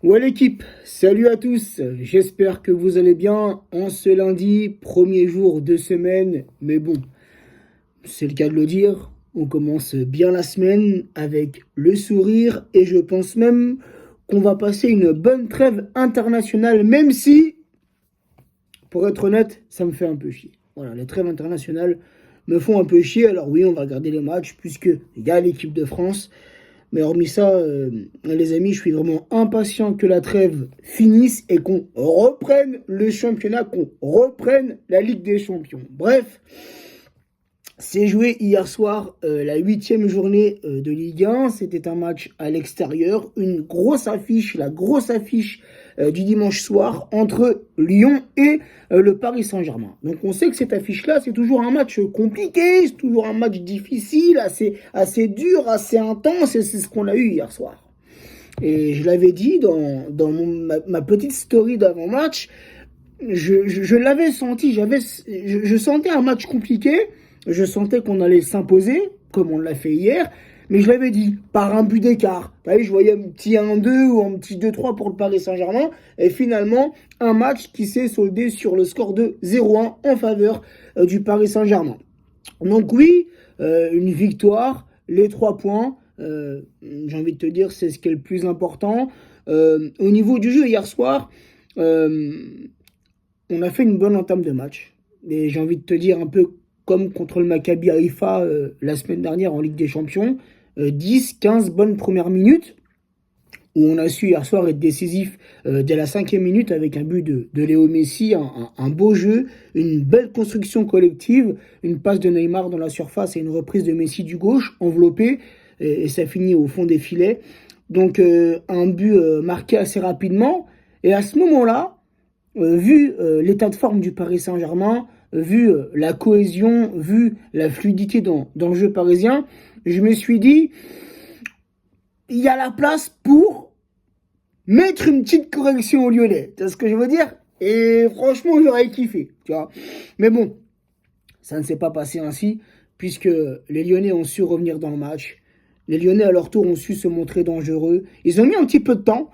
Ouais l'équipe, salut à tous, j'espère que vous allez bien en ce lundi, premier jour de semaine, mais bon, c'est le cas de le dire, on commence bien la semaine avec le sourire et je pense même qu'on va passer une bonne trêve internationale, même si, pour être honnête, ça me fait un peu chier. Voilà, les trêves internationales me font un peu chier, alors oui, on va regarder les matchs puisque il y a l'équipe de France. Mais hormis ça, les amis, je suis vraiment impatient que la trêve finisse et qu'on reprenne le championnat, qu'on reprenne la Ligue des Champions. Bref, c'est joué hier soir la huitième journée de Ligue 1. C'était un match à l'extérieur, une grosse affiche, la grosse affiche du dimanche soir entre Lyon et le Paris Saint-Germain. Donc on sait que cette affiche-là, c'est toujours un match compliqué, c'est toujours un match difficile, assez dur, assez intense, et c'est ce qu'on a eu hier soir. Et je l'avais dit dans ma petite story d'avant-match, je l'avais senti, je sentais un match compliqué, je sentais qu'on allait s'imposer, comme on l'a fait hier, mais je l'avais dit, par un but d'écart. Je voyais un petit 1-2 ou un petit 2-3 pour le Paris Saint-Germain, et finalement, un match qui s'est soldé sur le score de 0-1 en faveur du Paris Saint-Germain. Donc oui, une victoire, les 3 points, j'ai envie de te dire, c'est ce qui est le plus important. Au niveau du jeu, hier soir, euh, on a fait une bonne entame de match. Et j'ai envie de te dire un peu comme contre le Maccabi Haïfa la semaine dernière en Ligue des Champions. 10-15 bonnes premières minutes où on a su hier soir être décisif dès la cinquième minute avec un but de Léo Messi, un beau jeu, une belle construction collective, une passe de Neymar dans la surface et une reprise de Messi du gauche enveloppée et ça finit au fond des filets. Donc un but marqué assez rapidement et à ce moment-là, vu l'état de forme du Paris Saint-Germain, vu la cohésion, vu la fluidité dans le jeu parisien, je me suis dit, il y a la place pour mettre une petite correction aux Lyonnais. Tu vois ce que je veux dire? Et franchement, j'aurais kiffé, tu vois. Mais bon, ça ne s'est pas passé ainsi, puisque les Lyonnais ont su revenir dans le match. Les Lyonnais, à leur tour, ont su se montrer dangereux. Ils ont mis un petit peu de temps,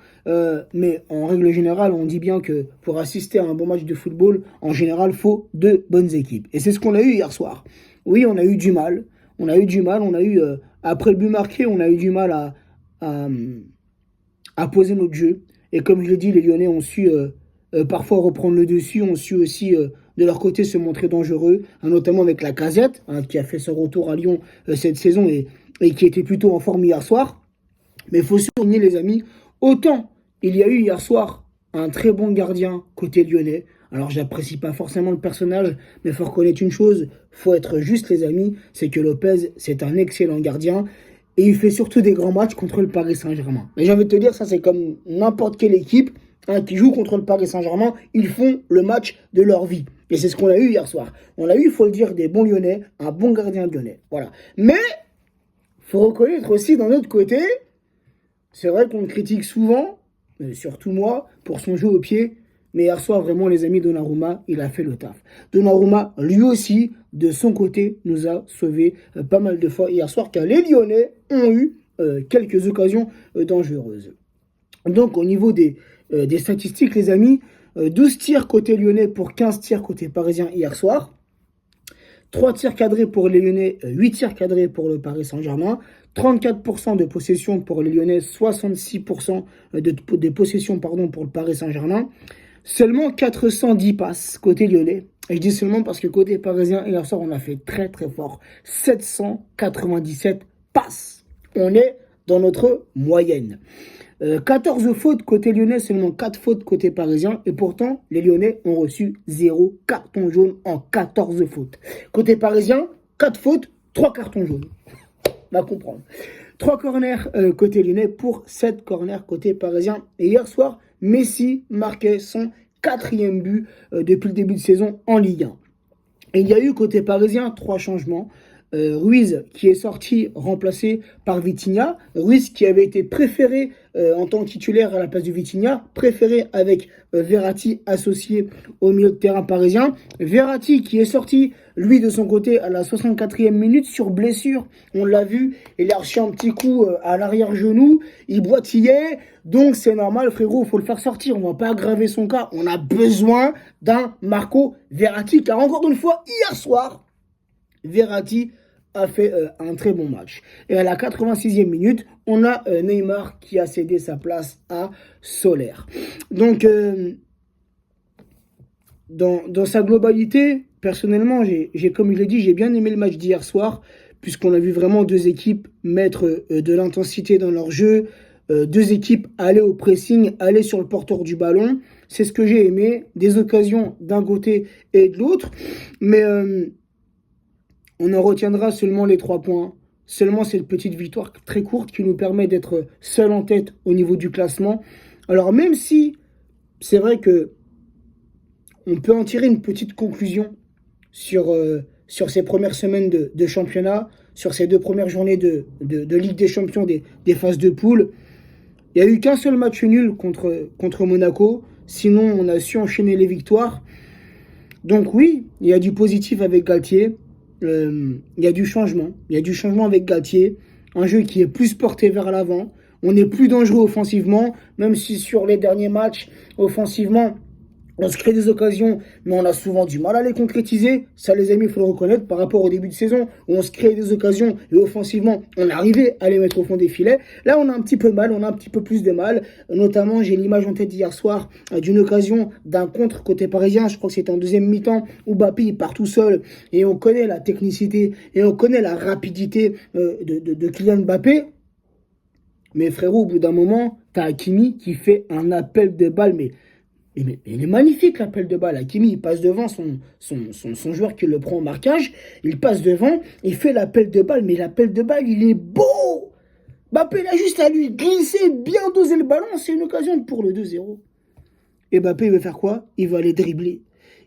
mais en règle générale, on dit bien que pour assister à un bon match de football, en général, il faut deux bonnes équipes. Et c'est ce qu'on a eu hier soir. Oui, on a eu du mal. Après le but marqué, on a eu du mal à, à poser notre jeu. Et comme je l'ai dit, les Lyonnais ont su parfois reprendre le dessus, ont su aussi de leur côté se montrer dangereux, hein, notamment avec la Casette, hein, qui a fait son retour à Lyon cette saison et qui était plutôt en forme hier soir. Mais il faut souligner, les amis, autant il y a eu hier soir un très bon gardien côté lyonnais. Alors, j'apprécie pas forcément le personnage, mais il faut reconnaître une chose, faut être juste, les amis, c'est que Lopez, c'est un excellent gardien. Et il fait surtout des grands matchs contre le Paris Saint-Germain. Mais j'ai envie de te dire, ça c'est comme n'importe quelle équipe qui joue contre le Paris Saint-Germain, ils font le match de leur vie. Et c'est ce qu'on a eu hier soir. On a eu, il faut le dire, des bons Lyonnais, un bon gardien lyonnais. Voilà. Mais, il faut reconnaître aussi d'un autre côté, c'est vrai qu'on le critique souvent, surtout moi, pour son jeu au pied. Mais hier soir, vraiment, les amis, Donnarumma, il a fait le taf. Donnarumma, lui aussi, de son côté, nous a sauvé pas mal de fois hier soir, car les Lyonnais ont eu quelques occasions dangereuses. Donc, au niveau des statistiques, les amis, 12 tirs côté lyonnais pour 15 tirs côté parisien hier soir. 3 tirs cadrés pour les Lyonnais, 8 tirs cadrés pour le Paris Saint-Germain, 34% de possession pour les Lyonnais, 66% de possession pour le Paris Saint-Germain. Seulement 410 passes côté lyonnais. Et je dis seulement parce que côté parisien, hier soir, on a fait très très fort. 797 passes. On est dans notre moyenne. 14 fautes côté lyonnais, seulement 4 fautes côté parisien. Et pourtant, les Lyonnais ont reçu 0 carton jaune en 14 fautes. Côté parisien, 4 fautes, 3 cartons jaunes. On va comprendre. 3 corners côté lyonnais pour 7 corners côté parisien. Et hier soir, Messi marquait son 4e but depuis le début de saison en Ligue 1. Et il y a eu côté parisien 3 changements. Ruiz qui est sorti remplacé par Vitinha. Ruiz qui avait été préféré en tant que titulaire à la place de Vitinha, préféré avec Verratti associé au milieu de terrain parisien. Verratti qui est sorti, lui de son côté, à la 64e minute sur blessure. On l'a vu, il a reçu un petit coup à l'arrière-genou, il boitillait. Donc c'est normal, frérot, il faut le faire sortir. On ne va pas aggraver son cas. On a besoin d'un Marco Verratti, car encore une fois, hier soir, Verratti a fait un très bon match. Et à la 86e minute, on a Neymar qui a cédé sa place à Soler. Donc, dans sa globalité, personnellement, comme je l'ai dit, j'ai bien aimé le match d'hier soir, puisqu'on a vu vraiment deux équipes mettre de l'intensité dans leur jeu, deux équipes aller au pressing, aller sur le porteur du ballon. C'est ce que j'ai aimé, des occasions d'un côté et de l'autre. Mais on en retiendra seulement les 3 points. Seulement cette petite victoire très courte qui nous permet d'être seul en tête au niveau du classement. Alors même si c'est vrai que on peut en tirer une petite conclusion sur ces premières semaines de championnat, sur ces 2 premières journées de Ligue des Champions des phases de poule. Il n'y a eu qu'un seul match nul contre Monaco. Sinon, on a su enchaîner les victoires. Donc oui, il y a du positif avec Galtier. Il y a du changement. Il y a du changement avec Galtier. Un jeu qui est plus porté vers l'avant. On est plus dangereux offensivement, même si sur les derniers matchs, offensivement, on se crée des occasions, mais on a souvent du mal à les concrétiser. Ça, les amis, il faut le reconnaître par rapport au début de saison, où on se crée des occasions et offensivement, on arrivait à les mettre au fond des filets. Là, on a un petit peu de mal, on a un petit peu plus de mal. Notamment, j'ai l'image en tête d'hier soir d'une occasion d'un contre côté parisien. Je crois que c'était en deuxième mi-temps où Mbappé il part tout seul. Et on connaît la technicité et on connaît la rapidité de Kylian Mbappé. Mais frérot, au bout d'un moment, t'as Hakimi qui fait un appel de balle, mais il est magnifique l'appel de balle. Hakimi, il passe devant son joueur qui le prend au marquage. Il passe devant, il fait l'appel de balle. Mais l'appel de balle, il est beau. Mbappé, il a juste à lui glisser, bien doser le ballon. C'est une occasion pour le 2-0. Et Mbappé, il veut faire quoi? Il va aller dribbler.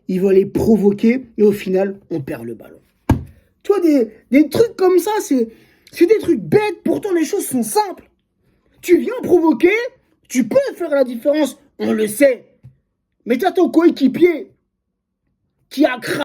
Il va aller provoquer. Et au final, on perd le ballon. Tu vois, des trucs comme ça, c'est des trucs bêtes. Pourtant, les choses sont simples. Tu viens provoquer, tu peux faire la différence. On le sait. Mais t'as ton coéquipier qui a craqué.